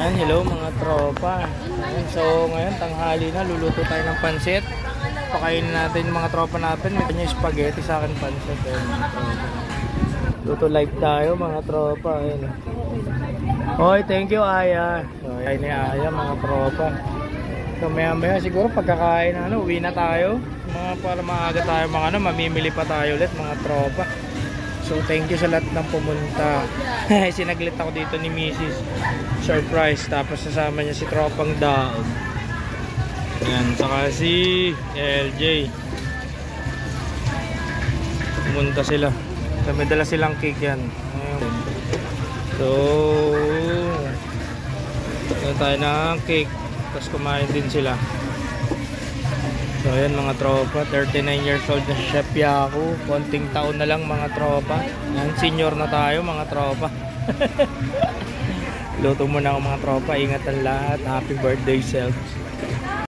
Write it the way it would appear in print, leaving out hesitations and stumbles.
Ayan, hello mga tropa. Ayan, so ngayon tanghali na, luluto tayo ng pansit. Pakainin natin yung mga tropa natin. May kanya spaghetti, sa akin pansit. Ayan, mga tropa. Luto live tayo mga tropa. Ayan. Hoy, thank you Aya. So, ayan ni Aya mga tropa. So maya siguro pagkakain uwi na tayo. Para maaga tayo mamimili pa tayo ulit mga tropa. So thank you sa lahat ng pumunta. Sinaglit ako dito ni Mrs. Surprise. Tapos sasama niya si Tropang Daog. Yan, saka si LJ. Pumunta sila. So may dala silang cake yan. Ayan. So tayo ng cake. Tapos kumain din sila. So ayan mga tropa, 39 years old na si Chef Yaku. Konting taon na lang mga tropa. Yan, senior na tayo mga tropa. Luto muna ako mga tropa. Ingat ang lahat. Happy birthday self.